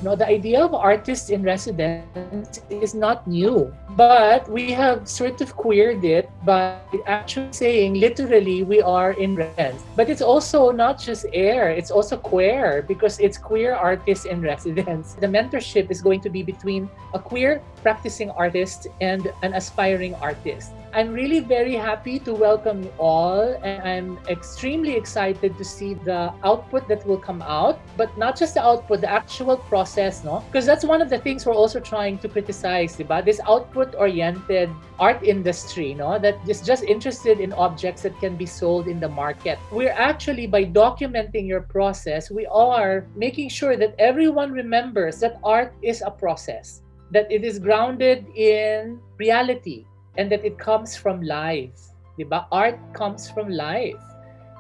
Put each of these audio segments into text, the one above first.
no, the idea of artists in residence is not new, but we have sort of queered it by actually saying literally we are in residence. But it's also not just air, it's also queer because it's queer artists in residence. The mentorship is going to be between a queer practicing artist and an aspiring artist. I'm really very happy to welcome you all, and I'm extremely excited to see the output that will come out, but not just the output, the actual process, no? Because that's one of the things we're also trying to criticize, diba? This output-oriented art industry, no? That is just interested in objects that can be sold in the market. We're actually, by documenting your process, we are making sure that everyone remembers that art is a process, that it is grounded in reality, and that it comes from life. Diba? Art comes from life.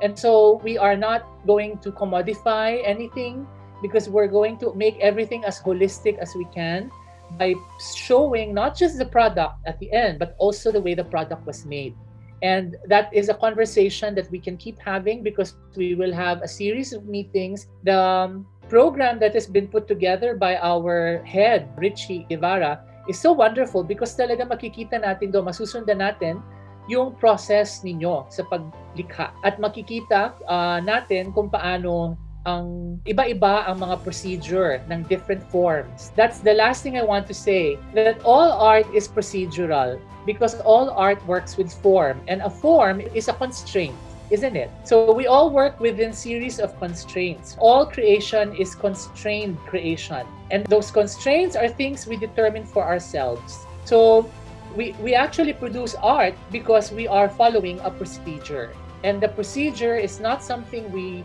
And so we are not going to commodify anything because we're going to make everything as holistic as we can by showing not just the product at the end, but also the way the product was made. And that is a conversation that we can keep having because we will have a series of meetings. The program that has been put together by our head, Richie Guevara, is so wonderful because talaga makikita natin do, masusundan natin yung process ninyo sa paglikha. At makikita natin kung paano ang iba-iba ang mga procedure ng different forms. That's the last thing I want to say, that all art is procedural because all art works with form, and a form is a constraint, isn't it? So we all work within series of constraints. All creation is constrained creation. And those constraints are things we determine for ourselves. So we actually produce art because we are following a procedure. And the procedure is not something we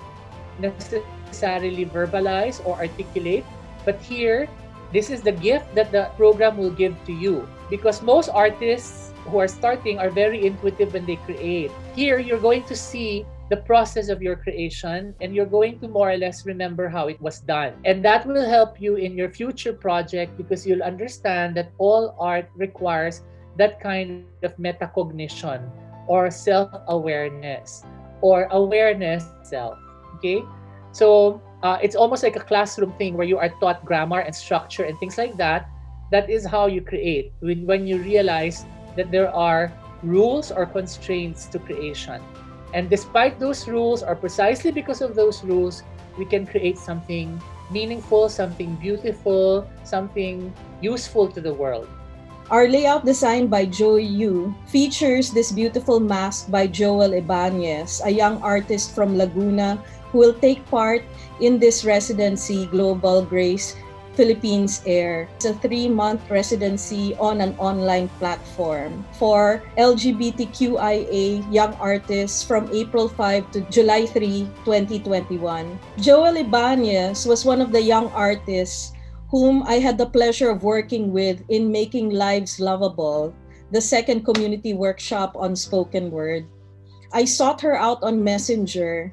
necessarily verbalize or articulate. But here, this is the gift that the program will give to you. Because most artists who are starting are very intuitive when they create. Here, you're going to see the process of your creation, and you're going to more or less remember how it was done. And that will help you in your future project because you'll understand that all art requires that kind of metacognition or self-awareness or awareness self. Okay? So it's almost like a classroom thing where you are taught grammar and structure and things like that. That is how you create when you realize that there are rules or constraints to creation. And despite those rules, or precisely because of those rules, we can create something meaningful, something beautiful, something useful to the world. Our layout design by Joy Yu features this beautiful mask by Joel Ibanez, a young artist from Laguna who will take part in this residency, Global Grace Philippines Air. It's a 3-month residency on an online platform for LGBTQIA young artists from April 5 to July 3, 2021. Joel Ibanez was one of the young artists whom I had the pleasure of working with in Making Lives Lovable, the second community workshop on spoken word. I sought her out on Messenger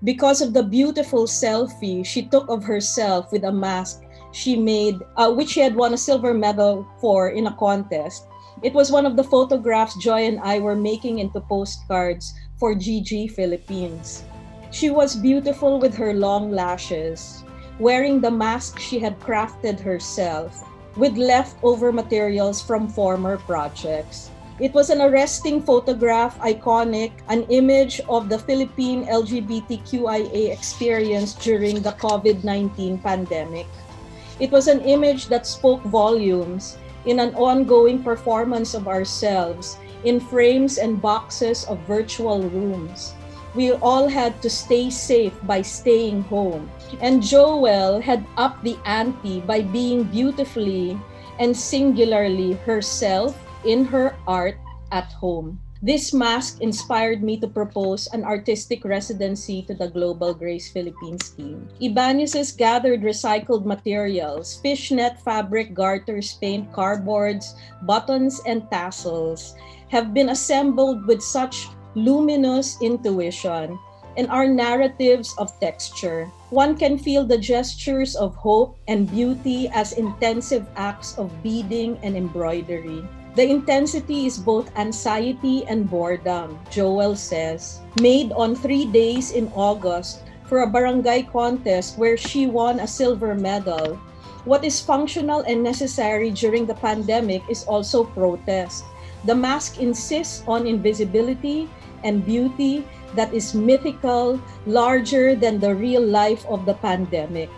because of the beautiful selfie she took of herself with a mask she made, which she had won a silver medal for in a contest. It was one of the photographs Joy and I were making into postcards for GG Philippines. She was beautiful with her long lashes, wearing the mask she had crafted herself with leftover materials from former projects. It was an arresting photograph, iconic, an image of the Philippine LGBTQIA experience during the COVID-19 pandemic. It was an image that spoke volumes in an ongoing performance of ourselves in frames and boxes of virtual rooms. We all had to stay safe by staying home. And Joel had upped the ante by being beautifully and singularly herself in her art at home. This mask inspired me to propose an artistic residency to the Global Grace Philippines team. Ibanez's gathered recycled materials, fishnet fabric, garters, paint, cardboards, buttons, and tassels have been assembled with such luminous intuition and are narratives of texture. One can feel the gestures of hope and beauty as intensive acts of beading and embroidery. The intensity is both anxiety and boredom, Joel says. Made on 3 days in August for a barangay contest where she won a silver medal, What is functional and necessary during the pandemic is also protest. The mask insists on invisibility and beauty that is mythical, larger than the real life of the pandemic.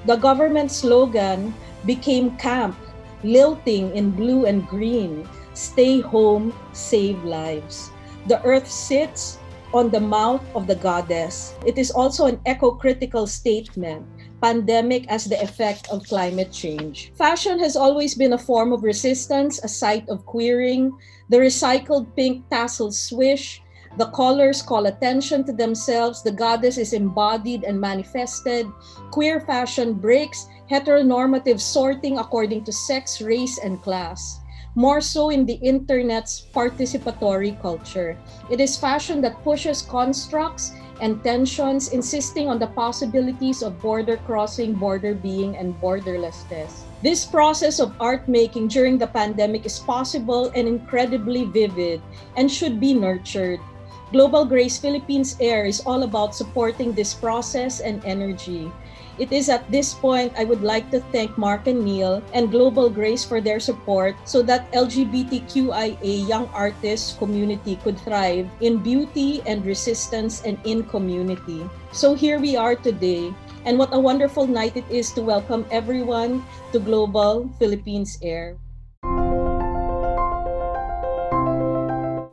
The government slogan became camp, lilting in blue and green, stay home, save lives. The earth sits on the mouth of the goddess. It is also an eco-critical statement, pandemic as the effect of climate change. Fashion has always been a form of resistance, a site of queering. The recycled pink tassel swish, the colors call attention to themselves, the goddess is embodied and manifested. Queer fashion breaks heteronormative sorting according to sex, race, and class. More so in the internet's participatory culture. It is fashion that pushes constructs and tensions, insisting on the possibilities of border crossing, border being, and borderlessness. This process of art making during the pandemic is possible and incredibly vivid and should be nurtured. Global Grace Philippines Air is all about supporting this process and energy. It is at this point I would like to thank Mark and Neil and Global Grace for their support so that LGBTQIA young artists community could thrive in beauty and resistance and in community. So here we are today, and what a wonderful night it is to welcome everyone to Global Philippines Air.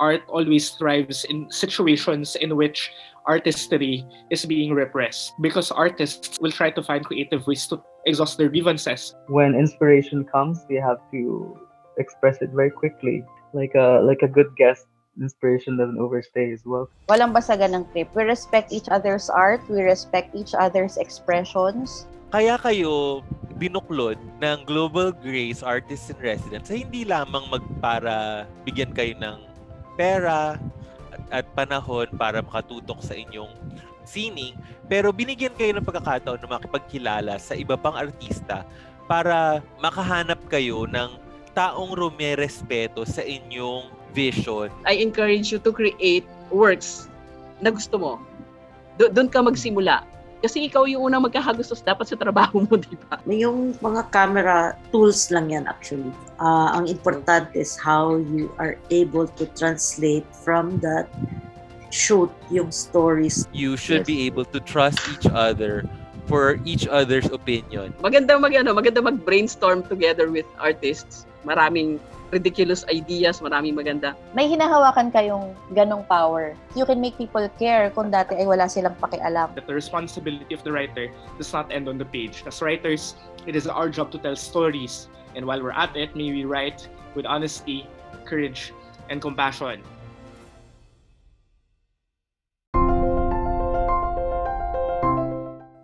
Art always thrives in situations in which artistry is being repressed because artists will try to find creative ways to exhaust their grievances. When inspiration comes, we have to express it very quickly. Like a good guest, inspiration doesn't overstay as well. Walang basagan ng trip. We respect each other's art. We respect each other's expressions. Kaya kayo binuklod ng Global Grace Artists in Residence ay hindi lamang para bigyan kayo ng pera at panahon para makatutok sa inyong sining, pero binigyan kayo ng pagkakataon na makipagkilala sa iba pang artista para makahanap kayo ng taong rumerespeto sa inyong vision. I encourage you to create works na gusto mo. Doon ka magsimula. Kasi ikaw yung unang magkakagustos dapat sa trabaho mo, di ba? Yung mga camera tools lang yan actually. Ang important is how you are able to translate from that shoot yung stories. You should be able to trust each other for each other's opinion. Maganda mag-brainstorm together with artists. Maraming ridiculous ideas, maraming maganda. May hinahawakan kayong ganong power. You can make people care kung dati ay wala silang pakialam. That the responsibility of the writer does not end on the page. As writers, it is our job to tell stories. And while we're at it, may we write with honesty, courage, and compassion.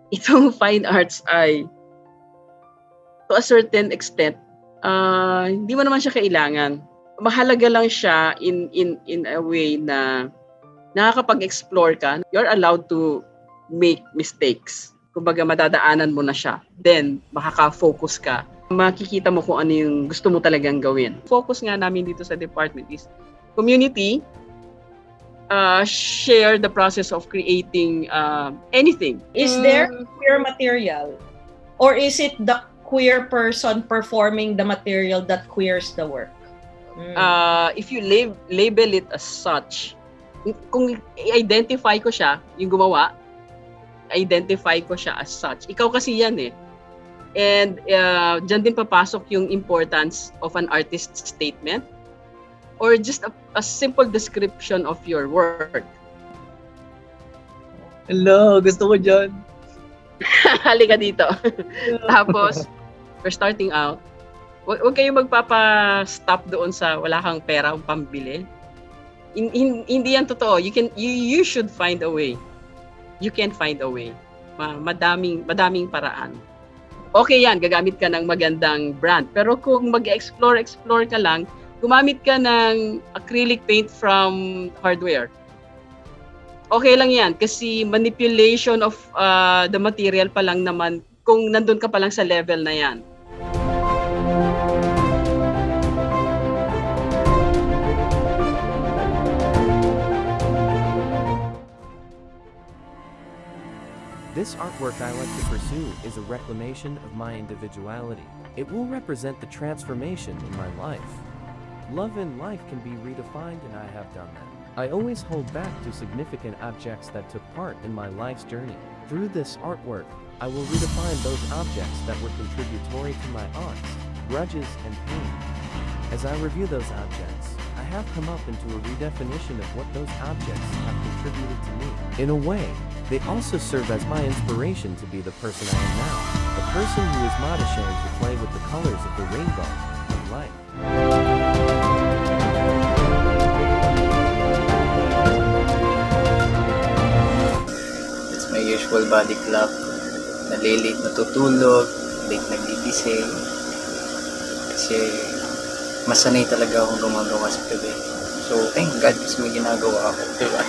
Itong fine arts ay, to a certain extent, hindi mo naman siya kailangan. Mahalaga lang siya in a way na nakakapag-explore ka. You're allowed to make mistakes. Kumbaga madadaanan mo na siya. Then, makaka-focus ka. Makikita mo kung ano yung gusto mo talagang gawin. Focus nga namin dito sa department is community, share the process of creating anything. Is there queer material? Or is it the queer person performing the material that queers the work? If you label it as such, kung i-identify ko siya, yung gumawa, identify ko siya as such. Ikaw kasi yan eh. And dyan din papasok yung importance of an artist's statement or just a simple description of your work. Hello, gusto ko dyan. Halika dito. Tapos, we're starting out. Huwag kayong magpapa-stop doon sa wala kang pera o pambili. Hindi yan totoo. You should find a way. You can find a way. Madaming paraan. Okay yan, gagamit ka ng magandang brand. Pero kung mag-explore ka lang, gumamit ka ng acrylic paint from hardware. Okay lang yan kasi manipulation of the material pa lang naman kung nandun ka pa lang sa level na yan. This artwork I like to pursue is a reclamation of my individuality. It will represent the transformation in my life. Love in life can be redefined, and I have done that. I always hold back to significant objects that took part in my life's journey. Through this artwork, I will redefine those objects that were contributory to my arts, grudges, and pain. As I review those objects, I have come up into a redefinition of what those objects have contributed to me. In a way, they also serve as my inspiration to be the person I am now, a person who is not ashamed to play with the colors of the rainbow of life. It's my usual body clock. Nalilate natutulog, late nagigising. Kasi masanay talaga akong gumagawa sa gabi. So, thank God kasi may ginagawa ako. Diba?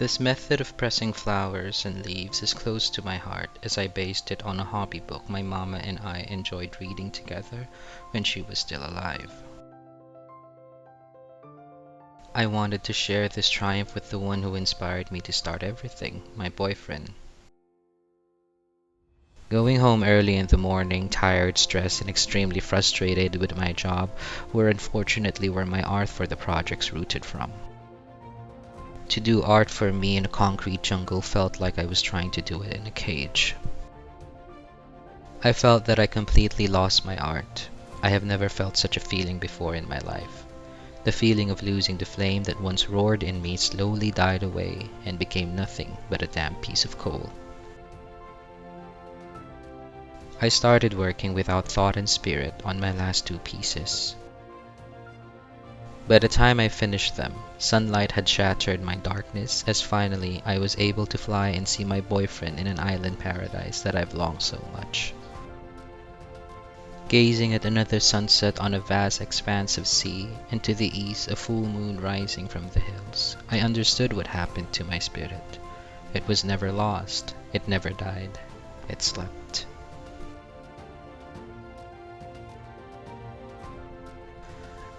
This method of pressing flowers and leaves is close to my heart, as I based it on a hobby book my mama and I enjoyed reading together when she was still alive. I wanted to share this triumph with the one who inspired me to start everything, my boyfriend. Going home early in the morning, tired, stressed, and extremely frustrated with my job were unfortunately where my art for the projects rooted from. To do art for me in a concrete jungle felt like I was trying to do it in a cage. I felt that I completely lost my art. I have never felt such a feeling before in my life. The feeling of losing the flame that once roared in me slowly died away and became nothing but a damp piece of coal. I started working without thought and spirit on my last two pieces. By the time I finished them, sunlight had shattered my darkness, as finally I was able to fly and see my boyfriend in an island paradise that I've longed so much. Gazing at another sunset on a vast expanse of sea, and to the east a full moon rising from the hills, I understood what happened to my spirit. It was never lost, it never died, it slept.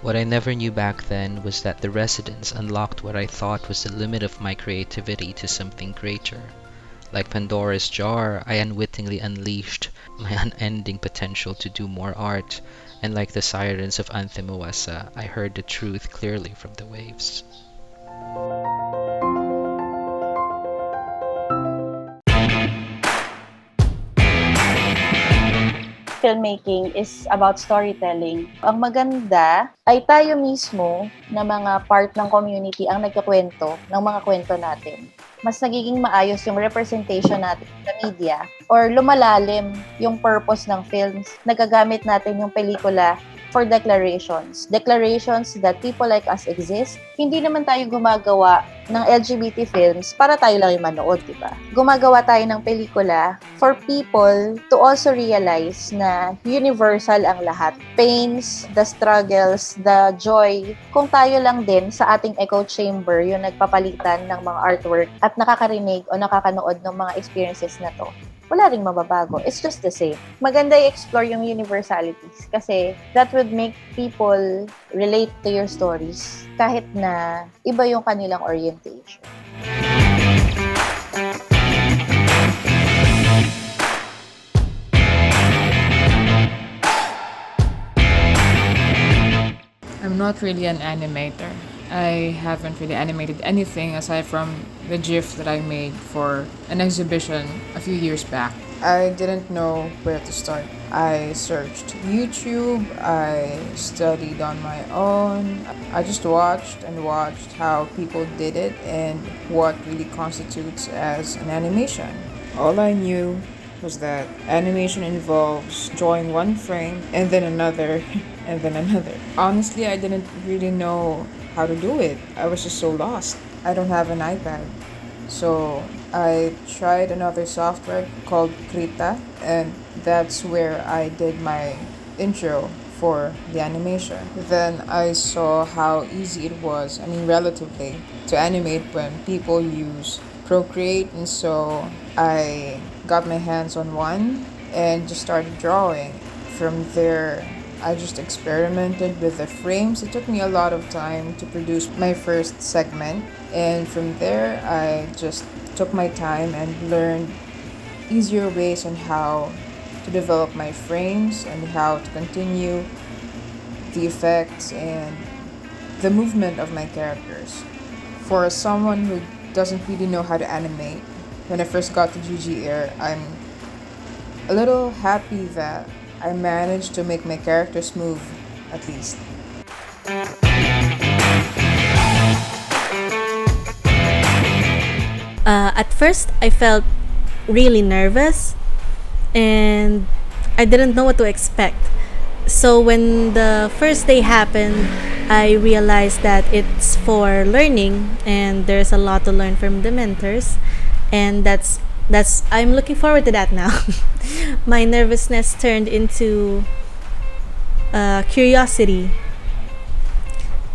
What I never knew back then was that the residence unlocked what I thought was the limit of my creativity to something greater. Like Pandora's jar, I unwittingly unleashed my unending potential to do more art, and like the sirens of Anthemoessa, I heard the truth clearly from the waves. Filmmaking is about storytelling. Ang maganda ay tayo mismo na mga part ng community ang nagkakwento ng mga kwento natin. Mas nagiging maayos yung representation natin sa media or lumalalim yung purpose ng films. Nagagamit natin yung pelikula for declarations. Declarations that people like us exist. Hindi naman tayo gumagawa ng LGBT films para tayo lang yung manood, di ba? Gumagawa tayo ng pelikula for people to also realize na universal ang lahat. Pains, the struggles, the joy. Kung tayo lang din sa ating echo chamber yung nagpapalitan ng mga artwork at nakakarinig o nakakanood ng mga experiences na to, wala ring mababago. It's just the same. Maganda i-explore yung universalities kasi that would make people relate to your stories kahit na iba yung kanilang orientation. I'm not really an animator. I haven't really animated anything aside from the GIF that I made for an exhibition a few years back. I didn't know where to start. I searched YouTube, I studied on my own. I just watched and watched how people did it and what really constitutes as an animation. All I knew was that animation involves drawing one frame and then another and then another. Honestly, I didn't really know how to do it. I was just so lost. I don't have an iPad. So I tried another software called Krita, and that's where I did my intro for the animation. Then I saw how easy it was, relatively, to animate when people use Procreate, and so I got my hands on one and just started drawing. From there, I just experimented with the frames. It took me a lot of time to produce my first segment, and from there, I just took my time and learned easier ways on how to develop my frames and how to continue the effects and the movement of my characters. For someone who doesn't really know how to animate, when I first got to GGAIR, I'm a little happy that I managed to make my characters move, at least. At first, I felt really nervous and I didn't know what to expect. So when the first day happened, I realized that it's for learning and there's a lot to learn from the mentors, and that's I'm looking forward to that now. My nervousness turned into curiosity,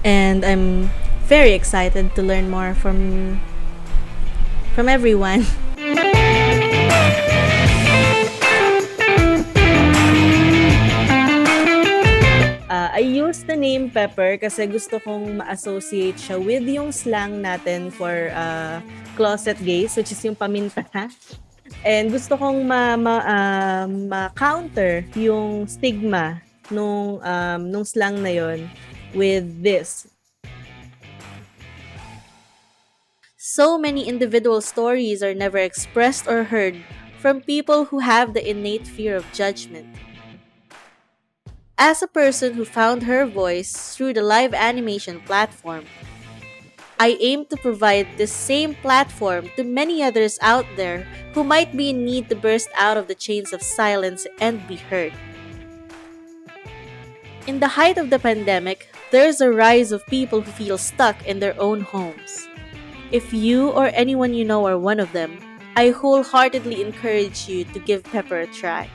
and I'm very excited to learn more from everyone. I used the name Pepper kasi gusto kong ma-associate siya with yung slang natin for closet gays, which is yung paminta. And gusto kong ma-counter yung stigma nung slang na yon with this. So many individual stories are never expressed or heard from people who have the innate fear of judgment. As a person who found her voice through the live animation platform, I aim to provide this same platform to many others out there who might be in need to burst out of the chains of silence and be heard. In the height of the pandemic, there's a rise of people who feel stuck in their own homes. If you or anyone you know are one of them, I wholeheartedly encourage you to give Pepper a try.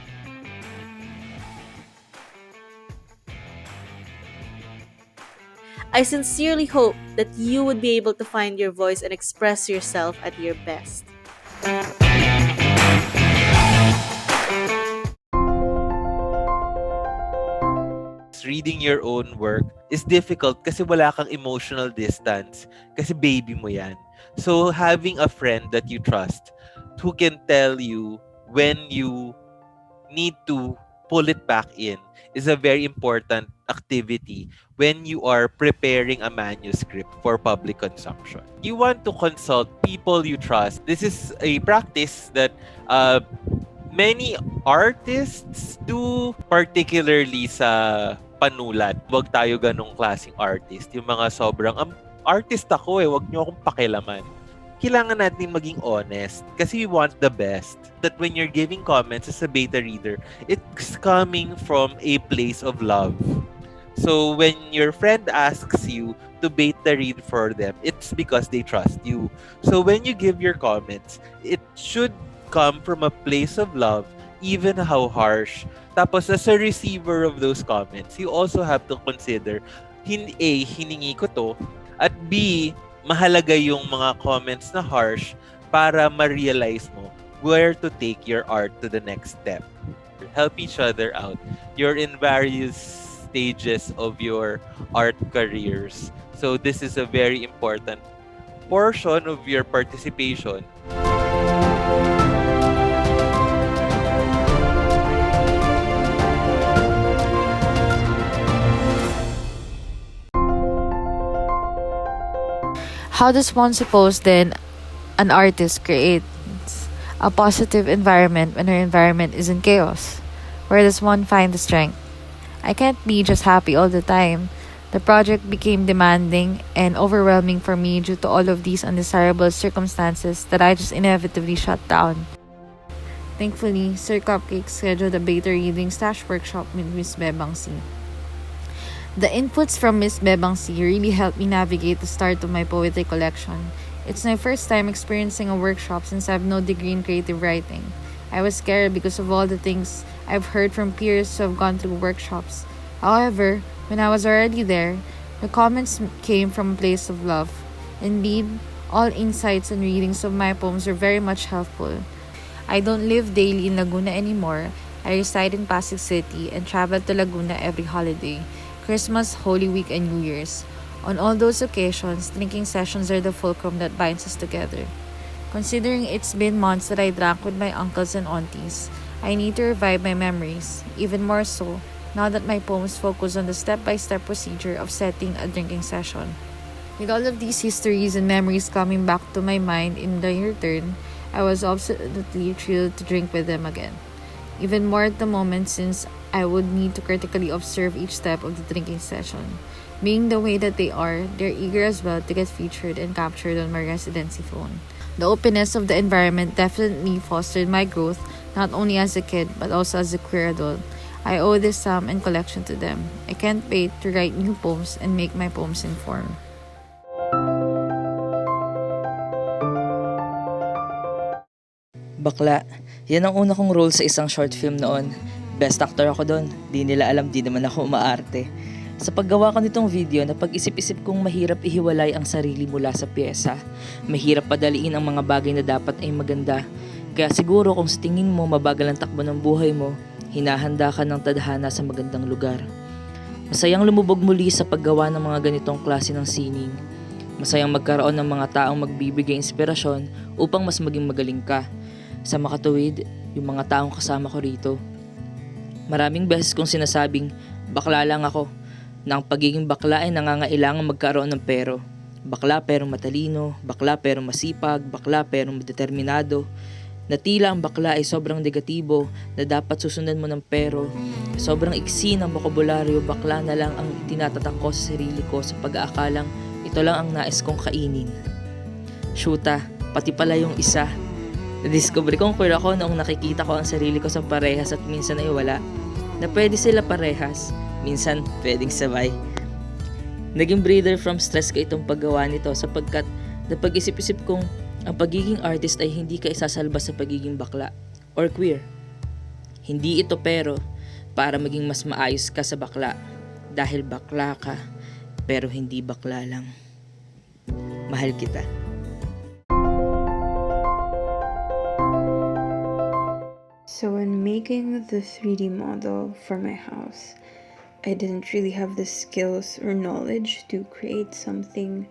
I sincerely hope that you would be able to find your voice and express yourself at your best. Reading your own work is difficult kasi wala kang emotional distance kasi baby mo yan. So having a friend that you trust who can tell you when you need to pull it back in is a very important activity when you are preparing a manuscript for public consumption. You want to consult people you trust. This is a practice that many artists do, particularly sa panulat. Huwag tayo ganong klaseng artist. Yung mga sobrang, artist ako wag niyo akong pakilaman. Kailangan natin maging honest kasi we want the best. That when you're giving comments as a beta reader, it's coming from a place of love. So when your friend asks you to beta read for them, it's because they trust you. So when you give your comments, it should come from a place of love, even how harsh. Tapos as a receiver of those comments, you also have to consider, A, hiningi ko to, at B, mahalaga yung mga comments na harsh para ma-realize mo where to take your art to the next step. Help each other out. You're in various stages of your art careers. So this is a very important portion of your participation. How does one suppose then an artist creates a positive environment when her environment is in chaos? Where does one find the strength? I can't be just happy all the time. The project became demanding and overwhelming for me due to all of these undesirable circumstances that I just inevitably shut down. Thankfully, Sir Cupcake scheduled a beta reading stash workshop with Miss Bebang C. The inputs from Miss Bebang C really helped me navigate the start of my poetry collection. It's my first time experiencing a workshop since I have no degree in creative writing. I was scared because of all the things I've heard from peers who have gone through workshops. However, when I was already there, the comments came from a place of love. Indeed, all insights and readings of my poems were very much helpful. I don't live daily in Laguna anymore. I reside in Pasig City and travel to Laguna every holiday, Christmas, Holy Week, and New Year's. On all those occasions, drinking sessions are the fulcrum that binds us together. Considering it's been months that I drank with my uncles and aunties, I need to revive my memories, even more so now that my poems focus on the step-by-step procedure of setting a drinking session. With all of these histories and memories coming back to my mind in the return, I was absolutely thrilled to drink with them again. Even more at the moment since I would need to critically observe each step of the drinking session. Being the way that they are, they're eager as well to get featured and captured on my residency phone. The openness of the environment definitely fostered my growth, not only as a kid, but also as a queer adult. I owe this sum and collection to them. I can't wait to write new poems and make my poems inform. Bakla, yan ang una kong role sa isang short film noon. Best actor ako doon. Di nila alam, di naman ako umaarte. Sa paggawa ko nitong video, napag-isip-isip kong mahirap ihiwalay ang sarili mula sa pyesa. Mahirap padaliin ang mga bagay na dapat ay maganda. Kaya siguro kung sa tingin mo mabagal ang takbo ng buhay mo, hinahanda ka ng tadhana sa magandang lugar. Masayang lumubog muli sa paggawa ng mga ganitong klase ng sining. Masayang magkaroon ng mga taong magbibigay inspirasyon upang mas maging magaling ka. Sa makatuwid, yung mga taong kasama ko rito. Maraming beses kong sinasabing, bakla lang ako, na ang pagiging bakla ay nangangailangan magkaroon ng pero. Bakla pero matalino, bakla pero masipag, bakla pero determinado. Na tila ang bakla ay sobrang negatibo na dapat susundan mo ng pero. Sobrang iksi ng bokabularyo, bakla na lang ang tinatatak ko sa sarili ko sa pag-aakalang ito lang ang nais kong kainin. Shoota, pati pala yung isa. Nadiscover kong queer ako noong nakikita ko ang sarili ko sa parehas at minsan ay wala. Na pwede sila parehas, minsan pwedeng sabay. Naging breather from stress ko itong paggawa nito sapagkat napag-isip-isip kong ang pagiging artist ay hindi ka isasalba sa pagiging bakla or queer. Hindi ito pero para maging mas maayos ka sa bakla dahil bakla ka pero hindi bakla lang. Mahal kita. So when making the 3D model for my house, I didn't really have the skills or knowledge to create something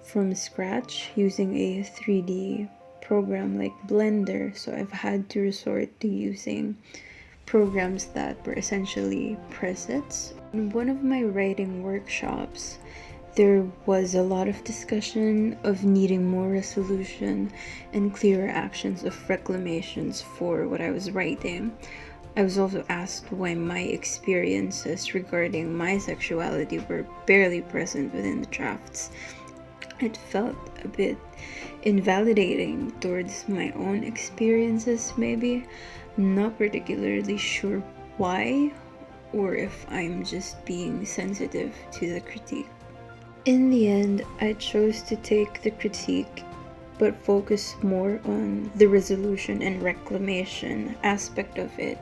from scratch using a 3D program like Blender, so I've had to resort to using programs that were essentially presets. In one of my writing workshops, there was a lot of discussion of needing more resolution and clearer actions of reclamations for what I was writing. I was also asked why my experiences regarding my sexuality were barely present within the drafts. It felt a bit invalidating towards my own experiences, maybe. Not particularly sure why, or if I'm just being sensitive to the critique. In the end, I chose to take the critique but focus more on the resolution and reclamation aspect of it,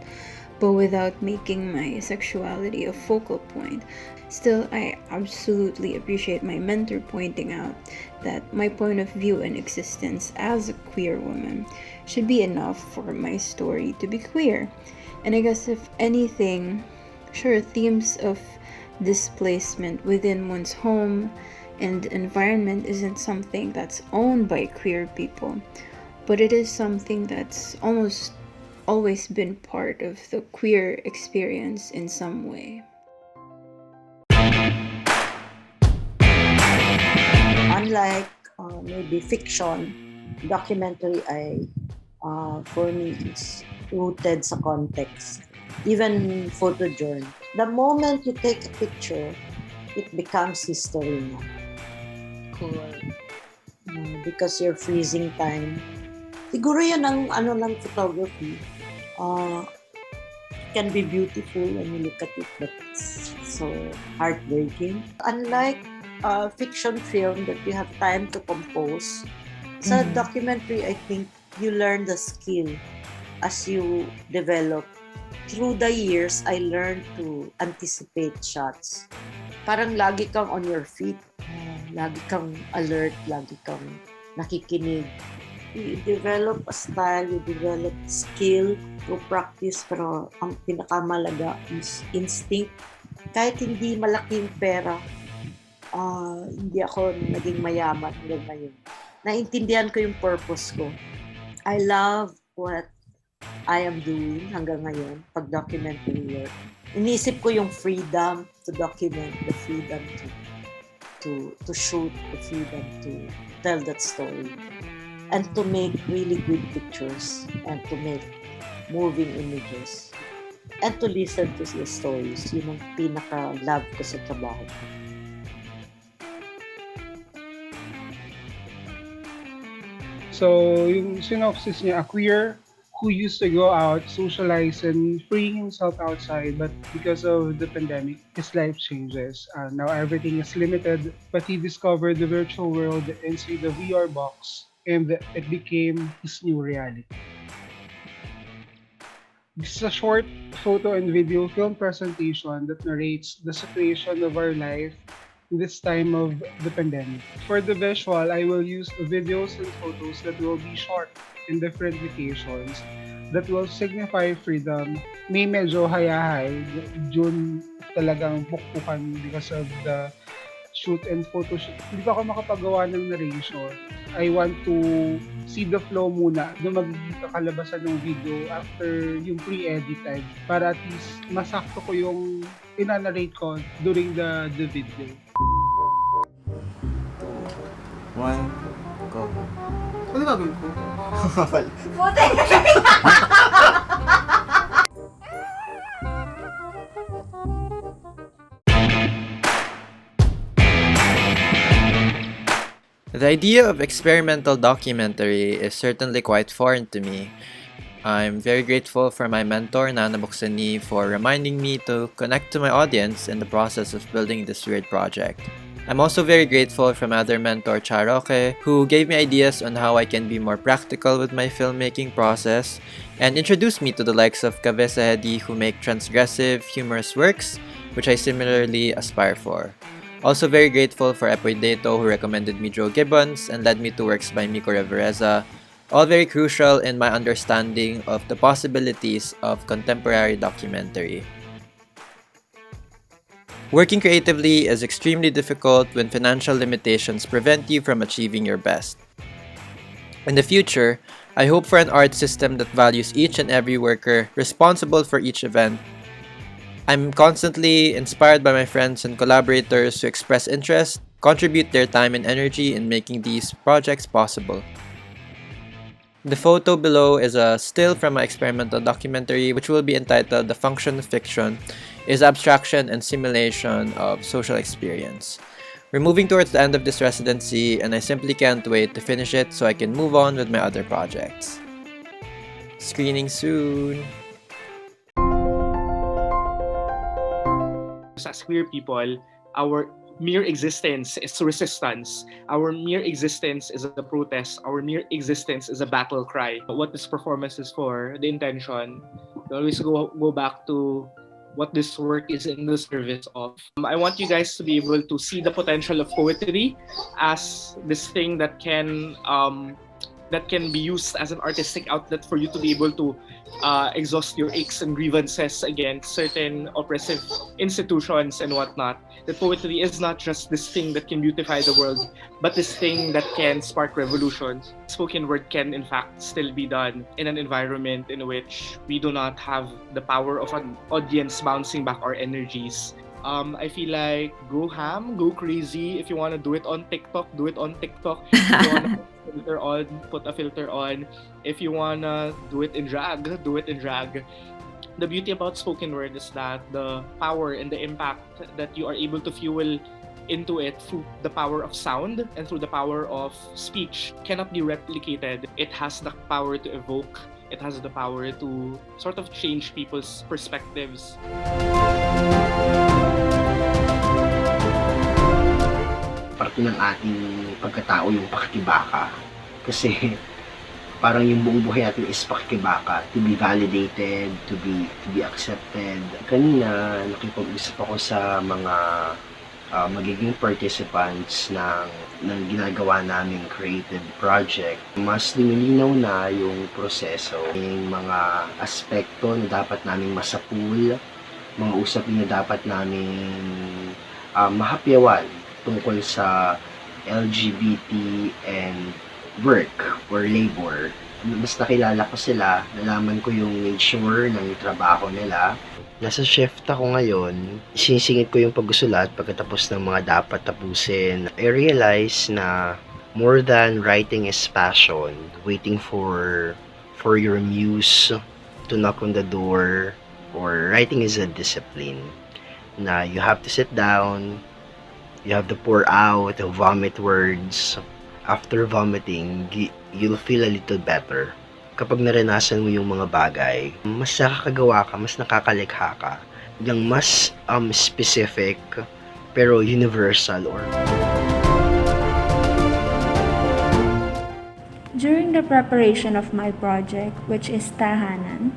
but without making my sexuality a focal point. Still, I absolutely appreciate my mentor pointing out that my point of view and existence as a queer woman should be enough for my story to be queer. And I guess, if anything, sure, themes of displacement within one's home and environment isn't something that's owned by queer people, but it is something that's almost always been part of the queer experience in some way. Unlike maybe fiction, documentary for me is rooted sa context. Even photojourn. The moment you take a picture, it becomes history na. Cool. Because you're freezing time. Siguro yan ang lang photography. It can be beautiful when you look at it, but it's so heartbreaking. Unlike fiction film that you have time to compose, sa documentary, I think you learn the skill as you develop. Through the years, I learned to anticipate shots. Parang lagi kang on your feet. Lagi kang alert, lagi kang nakikinig. You develop a style, you develop skill through practice, pero ang pinakamalaga is instinct. Kahit hindi malaking pera, hindi ako naging mayaman hanggang ngayon. Naintindihan ko yung purpose ko. I love what I am doing hanggang ngayon pag documentary work. Iniisip ko yung freedom to document, the freedom to shoot, the freedom to tell that story, and to make really good pictures, and to make moving images, and to listen to the stories. Yun ang pinaka-love ko sa trabaho. So, yung synopsis niya, a queer who used to go out, socialize, and free himself outside, but because of the pandemic, his life changes. Now everything is limited, but he discovered the virtual world inside the VR box, and it became his new reality. This is a short photo and video film presentation that narrates the situation of our life in this time of the pandemic. For the visual, I will use videos and photos that will be short in different locations that will signify freedom. May medyo hayahay, June talagang pukpukan because of the shoot and photo shoot. Hindi pa ako makapagawa ng narration. I want to see the flow muna na magiging kakalabasan ng video after yung pre-edited para at least masakto ko yung ina-narrate ko during the video. 1, go. Ano gagawin ko? Puti! The idea of experimental documentary is certainly quite foreign to me. I'm very grateful for my mentor, Nana Buksani, for reminding me to connect to my audience in the process of building this weird project. I'm also very grateful for my other mentor, Roque, who gave me ideas on how I can be more practical with my filmmaking process and introduced me to the likes of Cabeza Hedi, who make transgressive, humorous works, which I similarly aspire for. Also very grateful for Epoy Dato, who recommended me Joe Gibbons and led me to works by Miko Revereza, all very crucial in my understanding of the possibilities of contemporary documentary. Working creatively is extremely difficult when financial limitations prevent you from achieving your best. In the future, I hope for an art system that values each and every worker responsible for each event. I'm constantly inspired by my friends and collaborators who express interest, contribute their time and energy in making these projects possible. The photo below is a still from my experimental documentary, which will be entitled The Function of Fiction is Abstraction and Simulation of Social Experience. We're moving towards the end of this residency, and I simply can't wait to finish it so I can move on with my other projects. Screening soon! As queer people, our mere existence is resistance. Our mere existence is a protest. Our mere existence is a battle cry. What this performance is for, the intention, We always go back to what this work is in the service of. I want you guys to be able to see the potential of poetry as this thing that can be used as an artistic outlet for you to be able to exhaust your aches and grievances against certain oppressive institutions and whatnot. That poetry is not just this thing that can beautify the world, but this thing that can spark revolution. Spoken word can, in fact, still be done in an environment in which we do not have the power of an audience bouncing back our energies. I feel like go ham, go crazy. If you want to do it on TikTok, do it on TikTok. If you want to put a filter on. If you want to do it in drag, do it in drag. The beauty about spoken word is that the power and the impact that you are able to fuel into it through the power of sound and through the power of speech cannot be replicated. It has the power to evoke. It has the power to sort of change people's perspectives. Parte ng ating pagkatao yung pakikibaka. Kasi parang yung buong buhay natin is pakikibaka, to be validated, to be accepted. Kanina, nakipag-usap ako sa mga magiging participants ng ginagawa naming creative project. Mas lumilinaw na yung proseso, yung mga aspekto na dapat naming masapul, mga usapin na dapat naming mahapyawan tungkol sa LGBT and work or labor. Mas nakilala ko sila, nalaman ko yung nature ng trabaho nila. Nasa shift ako ngayon, sinisingit ko yung pagsusulat pagkatapos ng mga dapat tapusin. I realize na more than writing is passion, waiting for your muse to knock on the door, or writing is a discipline na you have to sit down, you have to pour out, vomit words. After vomiting, you'll feel a little better. Kapag naranasan mo yung mga bagay, mas nakakagawa ka, mas nakakalikha ka. Yung mas specific, pero universal or... During the preparation of my project, which is Tahanan,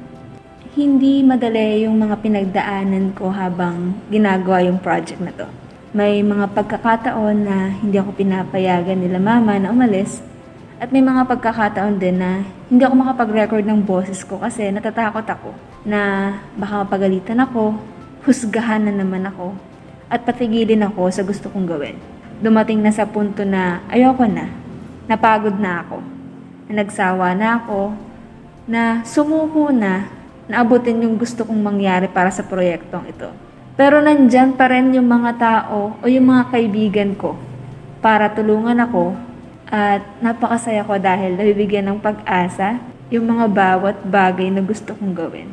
hindi madali yung mga pinagdaanan ko habang ginagawa yung project na to. May mga pagkakataon na hindi ako pinapayagan nila mama na umalis. At may mga pagkakataon din na hindi ako makapag-record ng boses ko kasi natatakot ako na baka mapagalitan ako, husgahan na naman ako, at patigilin ako sa gusto kong gawin. Dumating na sa punto na ayoko na, napagod na ako, na nagsawa na ako, na sumuko na abutin yung gusto kong mangyari para sa proyektong ito. Pero nandyan pa rin yung mga tao o yung mga kaibigan ko para tulungan ako at napakasaya ko dahil nabibigyan ng pag-asa yung mga bawat bagay na gusto kong gawin.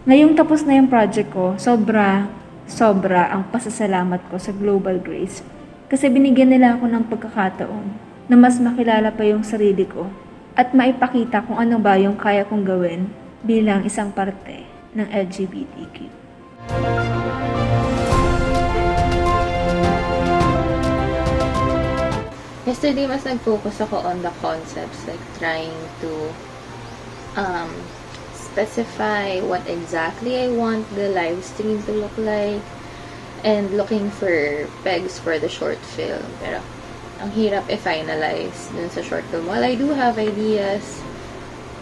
Ngayong tapos na yung project ko, sobra ang pasasalamat ko sa Global Grace kasi binigyan nila ako ng pagkakataon na mas makilala pa yung sarili ko at maipakita kung ano ba yung kaya kong gawin bilang isang parte ng LGBTQ. Yesterday, mas nag-focus ako on the concepts, like trying to specify what exactly I want the live stream to look like and looking for pegs for the short film. Pero ang hirap i-finalize dun sa short film. While I do have ideas,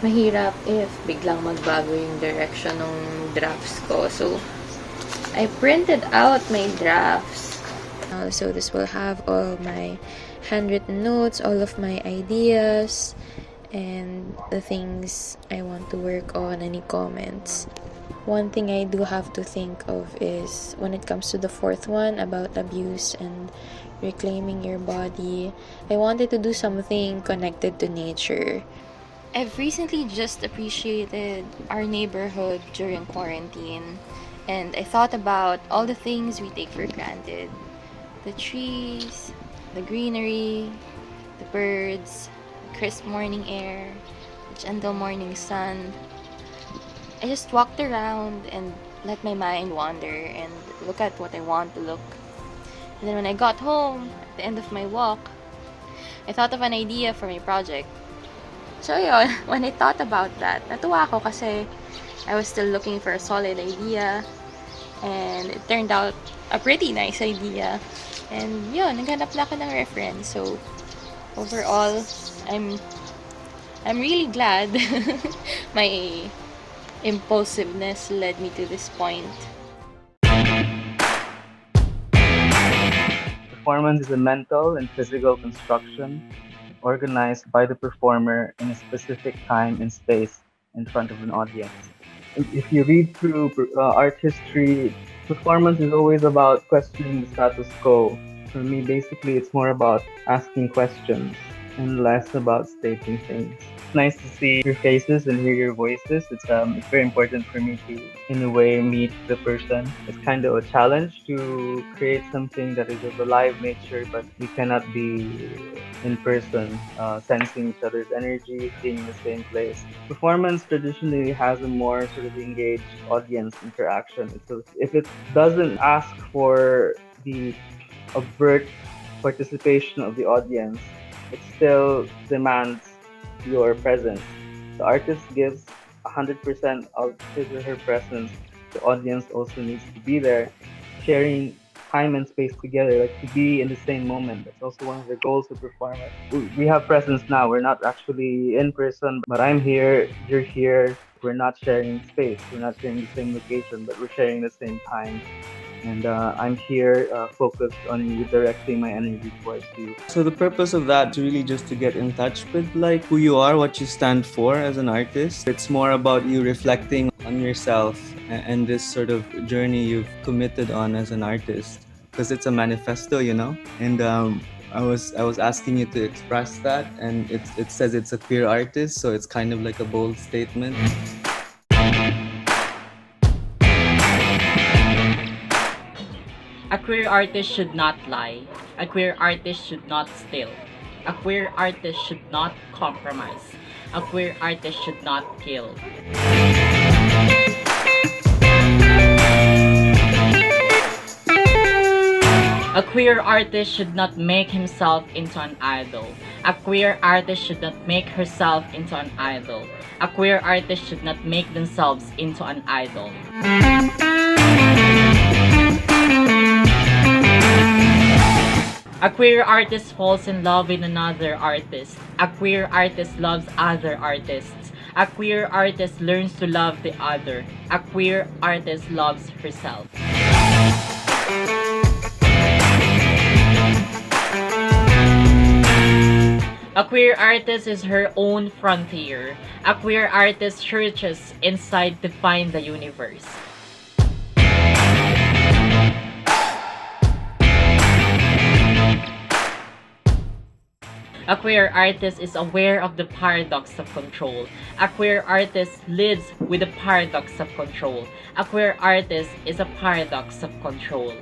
mahirap if biglang magbago yung direction ng drafts ko. So, I printed out my drafts. So, this will have all my handwritten notes, all of my ideas, and the things I want to work on, any comments. One thing I do have to think of is when it comes to the fourth one about abuse and reclaiming your body, I wanted to do something connected to nature. I've recently just appreciated our neighborhood during quarantine, and I thought about all the things we take for granted. The trees, the greenery, the birds, the crisp morning air, the gentle morning sun. I just walked around and let my mind wander and look at what I want to look. And then when I got home, at the end of my walk, I thought of an idea for my project. So yun, when I thought about that, natuwa ako kasi I was still looking for a solid idea, and it turned out a pretty nice idea. And yun, naghanap na ako ng reference. So, overall, I'm really glad my impulsiveness led me to this point. Performance is a mental and physical construction organized by the performer in a specific time and space in front of an audience. If you read through art history, performance is always about questioning the status quo. For me, basically, it's more about asking questions and less about stating things. It's nice to see your faces and hear your voices. It's very important for me to, in a way, meet the person. It's kind of a challenge to create something that is of a live nature, but we cannot be in person, sensing each other's energy, being in the same place. Performance traditionally has a more sort of engaged audience interaction. If it doesn't ask for the overt participation of the audience, it still demands your presence. The artist gives 100% of his or her presence. The audience also needs to be there, sharing time and space together, like to be in the same moment. That's also one of the goals of performance. We have presence now. We're not actually in person, but I'm here, you're here. We're not sharing space. We're not sharing the same location, but we're sharing the same time. And I'm here focused on you, directing my energy towards you. So the purpose of that is really just to get in touch with like who you are, what you stand for as an artist. It's more about you reflecting on yourself and this sort of journey you've committed on as an artist, because it's a manifesto, you know. And I was asking you to express that, and it says it's a queer artist, so it's kind of like a bold statement. A queer artist should not lie. A queer artist should not steal. A queer artist should not compromise. A queer artist should not kill. A queer artist should not make himself into an idol. A queer artist should not make herself into an idol. A queer artist should not make themselves into an idol. A queer artist falls in love with another artist. A queer artist loves other artists. A queer artist learns to love the other. A queer artist loves herself. A queer artist is her own frontier. A queer artist searches inside to find the universe. A queer artist is aware of the paradox of control. A queer artist lives with the paradox of control. A queer artist is a paradox of control.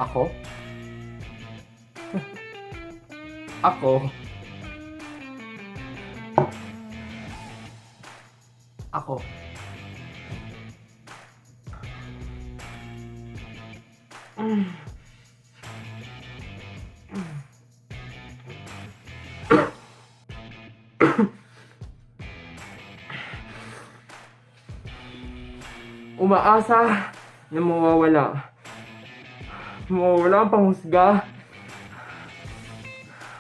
Ako? Ako? Ako? Umaasa na mawawala. Mawawala ang panghusga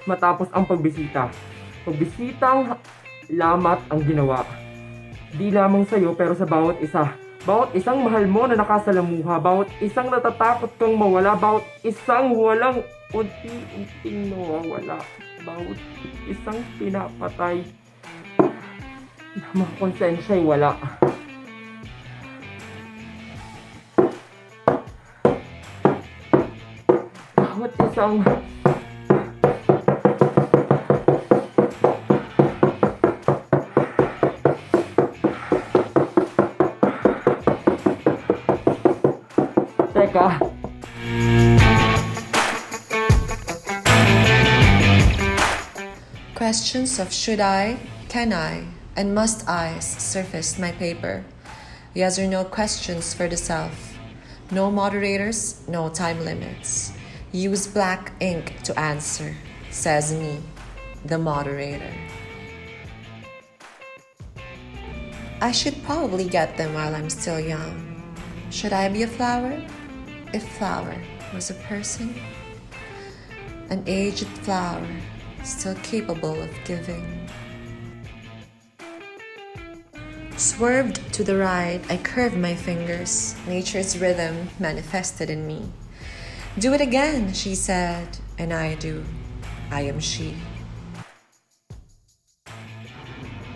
matapos ang pagbisita. Pagbisitang lamat ang ginawa. Di lamang sa'yo pero sa bawat isa. Bawat isang mahal mo na nakasalamuha. Bawat isang natatakot kang mawala. Bawat isang walang unti-unting nawawala. Bawat isang pinapatay na mga konsensya'y wala. Bawat isang Teka. Questions of should I, can I, and must I's surfaced my paper. Yes or no questions for the self. No moderators, no time limits. Use black ink to answer, says me, the moderator. I should probably get them while I'm still young. Should I be a flower? If flower was a person? An aged flower, still capable of giving. Swerved to the right, I curved my fingers. Nature's rhythm manifested in me. Do it again, she said, and I do. I am she.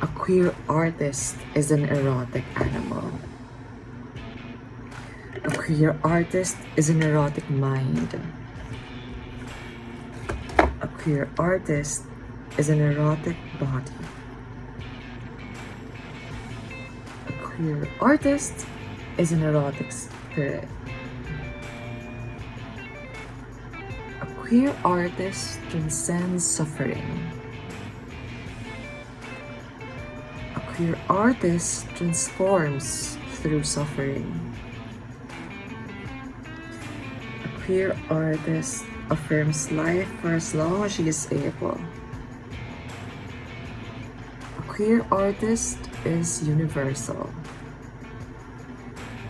A queer artist is an erotic animal. A queer artist is an erotic mind. A queer artist is an erotic body. A queer artist is an erotic spirit. A queer artist transcends suffering. A queer artist transforms through suffering. A queer artist affirms life for as long as she is able. A queer artist is universal.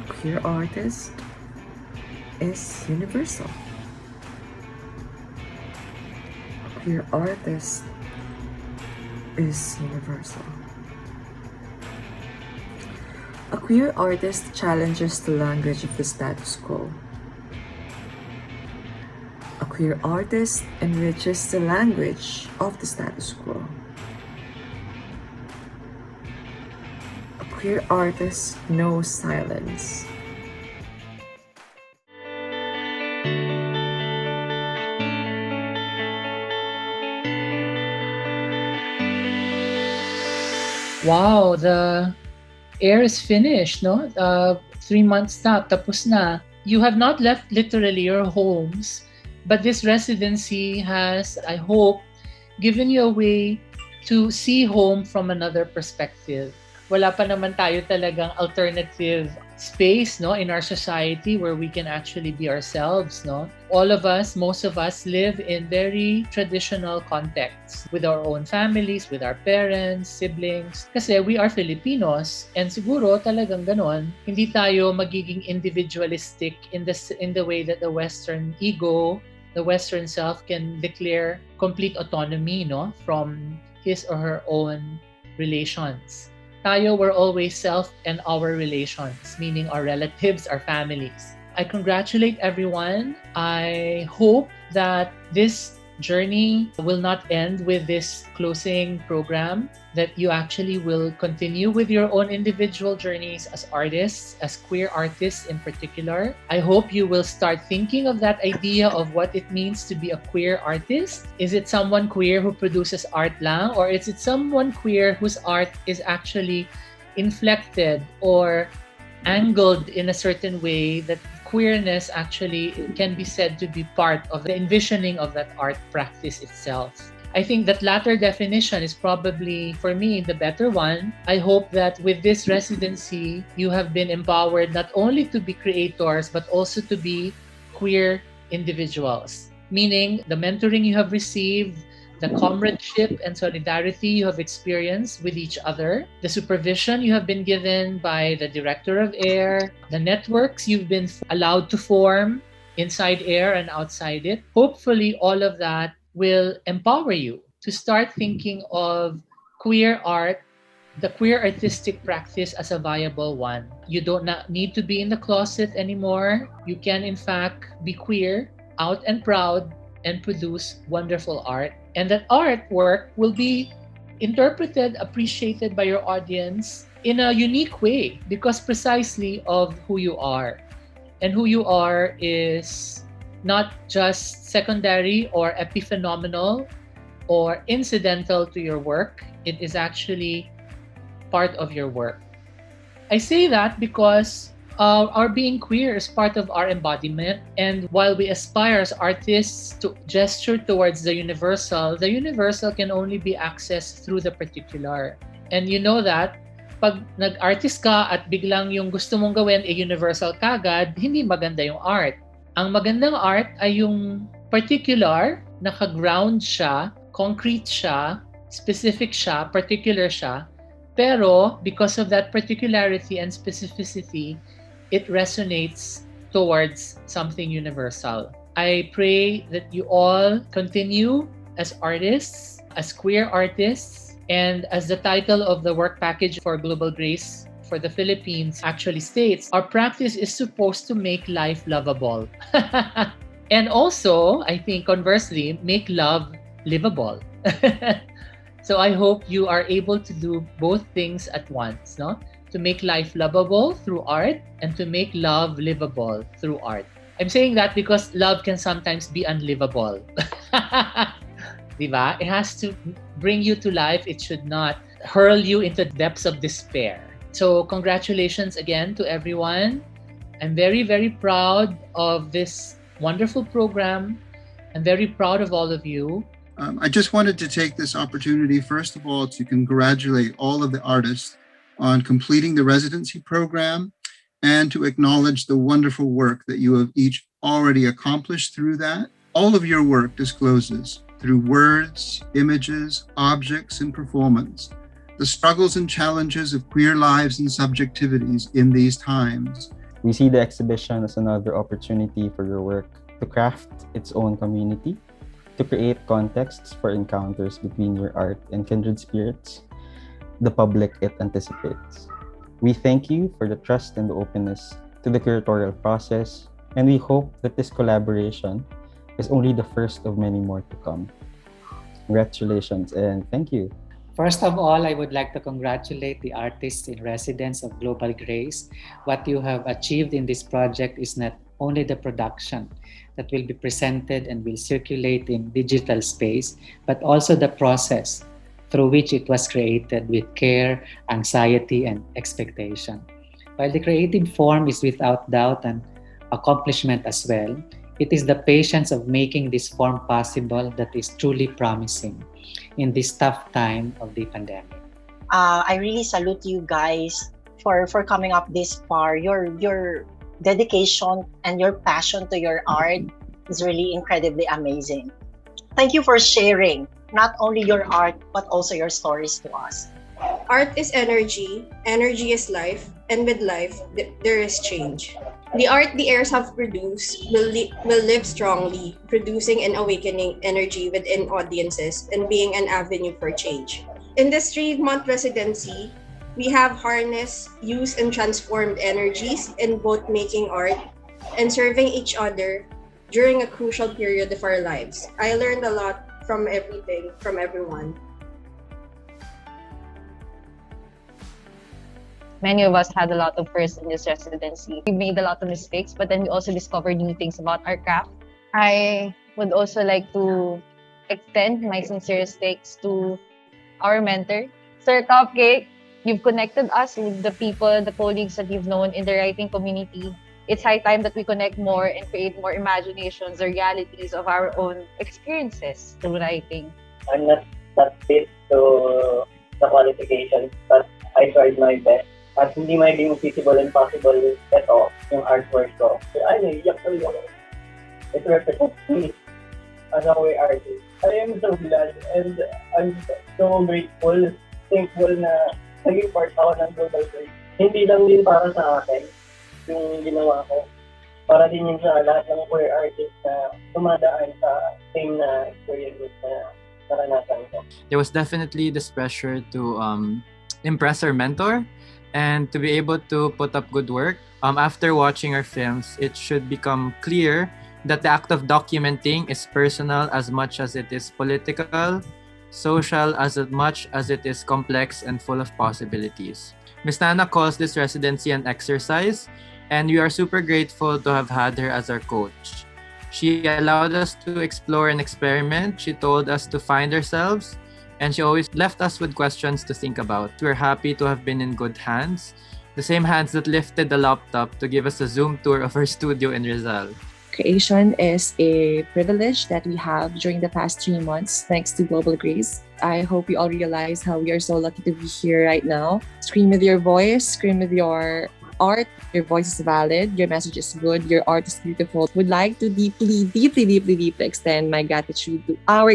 A queer artist is universal. A queer artist is universal. A queer artist challenges the language of the status quo. A queer artist enriches the language of the status quo. A queer artist knows silence. Wow, the air is finished, no? 3 months na, tapos na. You have not left literally your homes, but this residency has, I hope, given you a way to see home from another perspective. Wala pa naman tayo talagang alternative space, no, in our society where we can actually be ourselves, no? All of us, most of us live in very traditional contexts with our own families, with our parents, siblings. Kasi we are Filipinos and siguro talagang ganon, hindi tayo magiging individualistic in the way that the Western ego, the Western self can declare complete autonomy, no, from his or her own relations. Tayo, we're always self and our relations, meaning our relatives, our families. I congratulate everyone. I hope that this journey will not end with this closing program, that you actually will continue with your own individual journeys as artists, as queer artists in particular. I hope you will start thinking of that idea of what it means to be a queer artist. Is it someone queer who produces art lang, or is it someone queer whose art is actually inflected or angled in a certain way that queerness actually can be said to be part of the envisioning of that art practice itself. I think that latter definition is probably, for me, the better one. I hope that with this residency, you have been empowered not only to be creators, but also to be queer individuals. Meaning, the mentoring you have received, the comradeship and solidarity you have experienced with each other, the supervision you have been given by the director of AIR, the networks you've been allowed to form inside AIR and outside it. Hopefully, all of that will empower you to start thinking of queer art, the queer artistic practice as a viable one. You don't need to be in the closet anymore. You can, in fact, be queer, out and proud, and produce wonderful art. And that artwork will be interpreted, appreciated by your audience in a unique way because precisely of who you are. And who you are is not just secondary or epiphenomenal or incidental to your work. It is actually part of your work. I say that because our being queer is part of our embodiment, and while we aspire as artists to gesture towards the universal can only be accessed through the particular. And you know that pag nag-artist ka at biglang yung gusto mong gawin ay universal kagad, hindi maganda yung art. Ang magandang art ay yung particular, naka-ground siya, concrete siya, specific siya, particular siya, pero because of that particularity and specificity, it resonates towards something universal. I pray that you all continue as artists, as queer artists, and as the title of the work package for Global Grace for the Philippines actually states, our practice is supposed to make life lovable. And also, I think conversely, make love livable. So I hope you are able to do both things at once, no? To make life lovable through art and to make love livable through art. I'm saying that because love can sometimes be unlivable. Diba? It has to bring you to life. It should not hurl you into depths of despair. So congratulations again to everyone. I'm very, very proud of this wonderful program. I'm very proud of all of you. I just wanted to take this opportunity, first of all, to congratulate all of the artists on completing the residency program and to acknowledge the wonderful work that you have each already accomplished through that. All of your work discloses, through words, images, objects, and performance, the struggles and challenges of queer lives and subjectivities in these times. We see the exhibition as another opportunity for your work to craft its own community, to create contexts for encounters between your art and kindred spirits, the public it anticipates. We thank you for the trust and the openness to the curatorial process, and we hope that this collaboration is only the first of many more to come. Congratulations and thank you. First of all, I would like to congratulate the artists in residence of Global Grace. What you have achieved in this project is not only the production that will be presented and will circulate in digital space, but also the process through which it was created with care, anxiety, and expectation. While the creative form is without doubt an accomplishment as well, it is the patience of making this form possible that is truly promising in this tough time of the pandemic. I really salute you guys for coming up this far. Your dedication and your passion to your art is really incredibly amazing. Thank you for sharing not only your art but also your stories to us. Art is energy, energy is life, and with life, there is change. The art the heirs have produced will live strongly, producing and awakening energy within audiences and being an avenue for change. In this 3-month residency, we have harnessed, used, and transformed energies in both making art and serving each other during a crucial period of our lives. I learned a lot from everything, from everyone. Many of us had a lot of firsts in this residency. We made a lot of mistakes, but then we also discovered new things about our craft. I would also like to extend my sincerest thanks to our mentor, Sir Cupcake. You've connected us with the people, the colleagues that you've known in the writing community. It's high time that we connect more and create more imaginations or realities of our own experiences through writing. I'm not that fit to the qualifications, but I tried my best. At hindi maging feasible and possible ito, yung artwork ko. Ay, naiiyak talaga ako. It represents me as a queer artist. I am so glad and I'm so grateful, thankful na naging part ako ng Global Grace. Hindi lang din para sa akin yung ginawa ko. Para din yun sa lahat ng queer artists na dumadaan sa same na experiences na naranasan ko. There was definitely this pressure to impress our mentor and to be able to put up good work. After watching our films, it should become clear that the act of documenting is personal as much as it is political, social as much as it is complex and full of possibilities. Ms. Nana calls this residency an exercise, and we are super grateful to have had her as our coach. She allowed us to explore and experiment. She told us to find ourselves, and she always left us with questions to think about. We're happy to have been in good hands, the same hands that lifted the laptop to give us a Zoom tour of her studio in Rizal. Creation is a privilege that we have during the past 3 months thanks to Global Grace. I hope you all realize how we are so lucky to be here right now. Scream with your voice, scream with your art, your voice is valid, your message is good, your art is beautiful. Would like to deeply extend my gratitude to our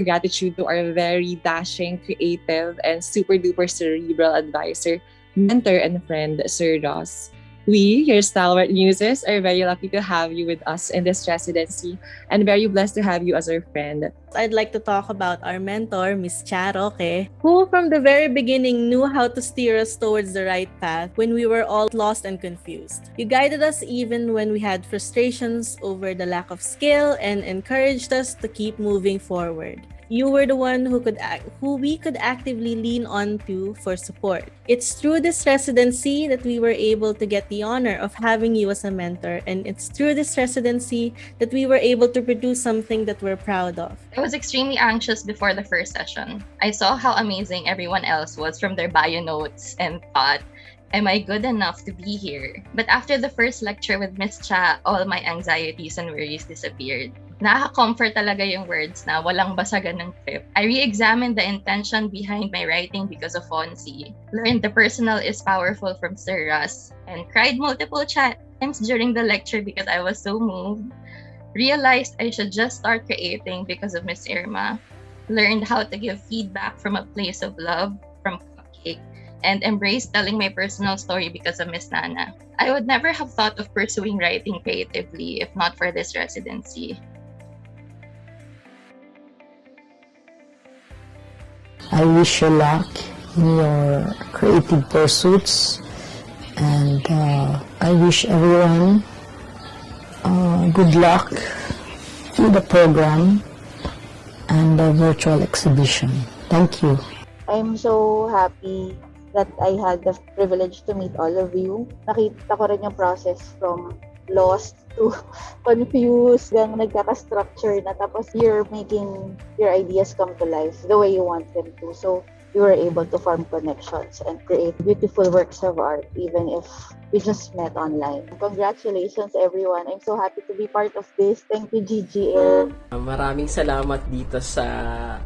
very dashing, creative, and super duper cerebral advisor, mentor, and friend, Sir Ross. We, your stalwart muses, are very lucky to have you with us in this residency and very blessed to have you as our friend. I'd like to talk about our mentor, Miss Roque, who from the very beginning knew how to steer us towards the right path when we were all lost and confused. You guided us even when we had frustrations over the lack of skill and encouraged us to keep moving forward. You were the one who we could actively lean on to for support. It's through this residency that we were able to get the honor of having you as a mentor, and it's through this residency that we were able to produce something that we're proud of. I was extremely anxious before the first session. I saw how amazing everyone else was from their bio notes and thought, am I good enough to be here? But after the first lecture with Miss Cha, all my anxieties and worries disappeared. Nakaka-comfort talaga yung words na walang basagan ng trip. I re-examined the intention behind my writing because of Fonzie, learned the personal is powerful from Sir Russ, and cried multiple times during the lecture because I was so moved. Realized I should just start creating because of Miss Irma. Learned how to give feedback from a place of love from Cupcake, and embraced telling my personal story because of Miss Nana. I would never have thought of pursuing writing creatively if not for this residency. I wish you luck in your creative pursuits, and I wish everyone good luck in the program and the virtual exhibition. Thank you. I'm so happy that I had the privilege to meet all of you. Nakita ko rin yung process from lost to confused, hanggang nagkaka-structure na, tapos you're making your ideas come to life the way you want them to. So you were able to form connections and create beautiful works of art even if we just met online. Congratulations everyone. I'm so happy to be part of this. Thank you, GGAIR. Maraming salamat dito sa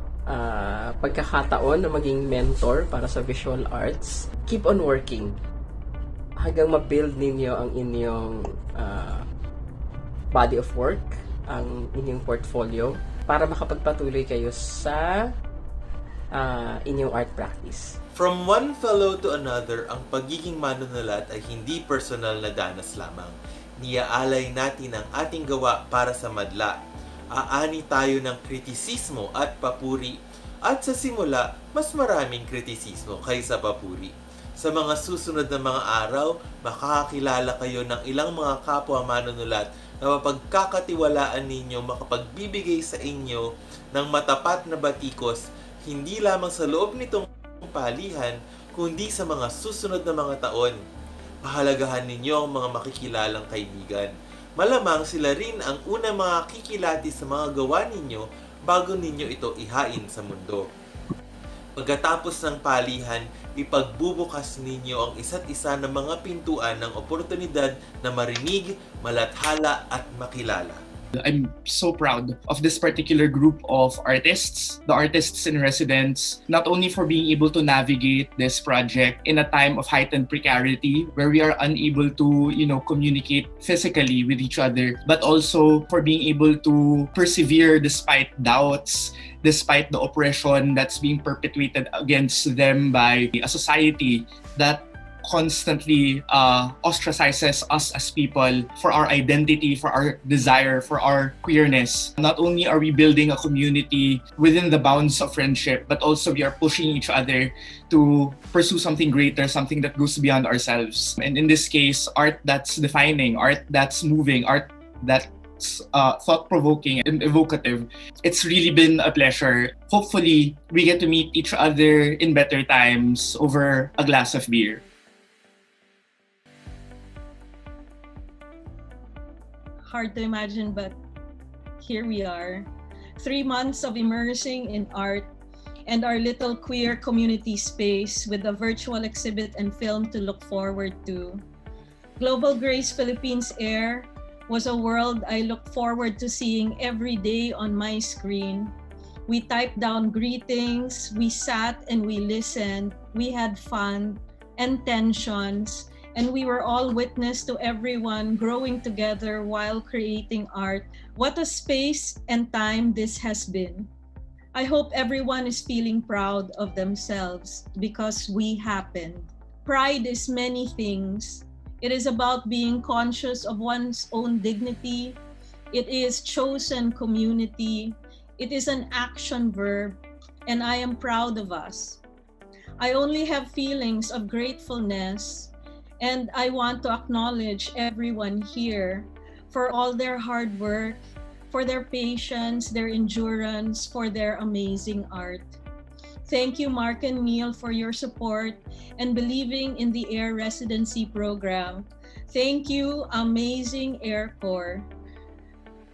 pagkakataon na maging mentor para sa visual arts. Keep on working hanggang ma-build ninyo ang inyong body of work, ang inyong portfolio, para makapagpatuloy kayo sa inyong art practice. From one fellow to another, ang pagiging manunulat ay hindi personal na danas lamang. Niaalay natin ang ating gawa para sa madla. Aani tayo ng kritisismo at papuri. At sa simula, mas maraming kritisismo kaysa papuri. Sa mga susunod na mga araw, makakakilala kayo ng ilang mga kapwa manunulat na mapagkakatiwalaan ninyo makapagbibigay sa inyo ng matapat na batikos hindi lamang sa loob nitong palihan, kundi sa mga susunod na mga taon. Pahalagahan ninyo ang mga makikilalang kaibigan. Malamang sila rin ang unang mga kikilati sa mga gawa ninyo bago ninyo ito ihain sa mundo. Pagkatapos ng palihan, ipagbubukas ninyo ang isa't isa ng mga pintuan ng oportunidad na marinig, malathala at makilala. I'm so proud of this particular group of artists, the artists in residence, not only for being able to navigate this project in a time of heightened precarity where we are unable to, communicate physically with each other, but also for being able to persevere despite doubts, despite the oppression that's being perpetuated against them by a society that constantly ostracizes us as people for our identity, for our desire, for our queerness. Not only are we building a community within the bounds of friendship, but also we are pushing each other to pursue something greater, something that goes beyond ourselves. And in this case, art that's defining, art that's moving, art that's thought-provoking and evocative. It's really been a pleasure. Hopefully, we get to meet each other in better times over a glass of beer. Hard to imagine, but here we are. 3 months of immersing in art and our little queer community space with a virtual exhibit and film to look forward to. Global Grace Philippines Air was a world I look forward to seeing every day on my screen. We typed down greetings, we sat and we listened, we had fun and tensions, and we were all witness to everyone growing together while creating art. What a space and time this has been. I hope everyone is feeling proud of themselves because we happened. Pride is many things. It is about being conscious of one's own dignity. It is chosen community. It is an action verb, and I am proud of us. I only have feelings of gratefulness, and I want to acknowledge everyone here for all their hard work, for their patience, their endurance, for their amazing art. Thank you, Mark and Neil, for your support and believing in the AIR residency program. Thank you, amazing AIR Corps.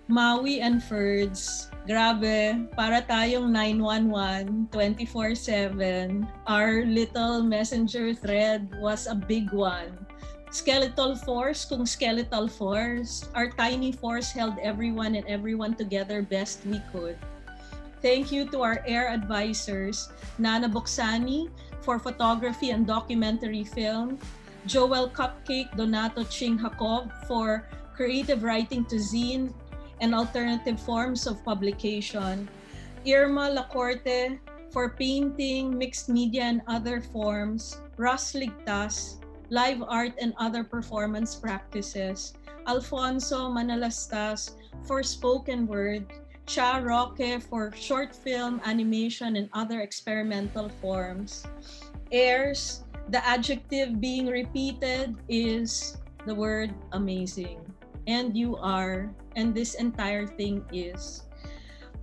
Maui and Ferds, grabe, para tayong 911, 24/7. Our little messenger thread was a big one. Skeletal force, kung skeletal force, our tiny force held everyone and everyone together best we could. Thank you to our AIR advisors, Nana Boksani for photography and documentary film, Joel Cupcake Donato Ching Jacob for creative writing to zine and alternative forms of publication, Irma Lacorte for painting, mixed media and other forms, Russ Ligtas, live art and other performance practices, Alfonso Manalastas for spoken word, Cha Roque for short film, animation, and other experimental forms. AIRS, the adjective being repeated is the word amazing. And you are, and this entire thing is.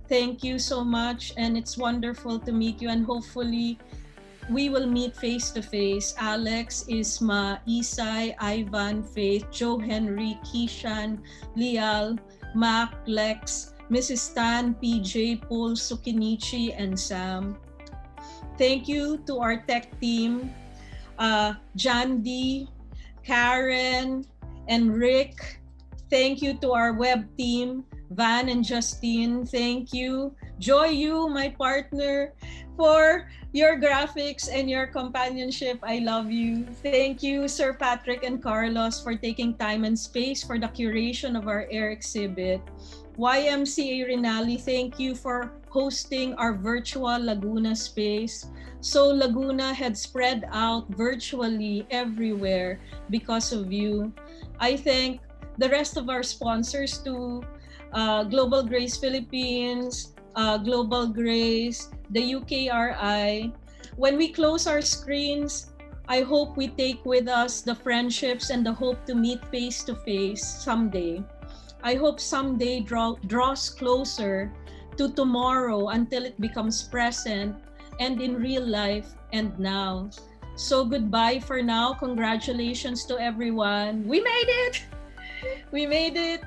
Thank you so much, and it's wonderful to meet you, and hopefully we will meet face to face. Alex, Isma, Isai, Ivan, Faith, Joe Henry, Kishan, Lial, Mac, Lex, Mrs. Tan, PJ, Paul, Sukinichi, and Sam. Thank you to our tech team, Jandy, Karen, and Rick. Thank you to our web team, Van and Justine. Thank you. Joy, you, my partner, for your graphics and your companionship. I love you. Thank you, Sir Patrick and Carlos, for taking time and space for the curation of our AIR exhibit. YMCA Rinaldi, thank you for hosting our virtual Laguna space. So Laguna had spread out virtually everywhere because of you. I thank the rest of our sponsors to Global Grace Philippines, Global Grace, the UKRI. When we close our screens, I hope we take with us the friendships and the hope to meet face to face someday. I hope someday draws closer to tomorrow until it becomes present and in real life and now. So goodbye for now. Congratulations to everyone. We made it! We made it!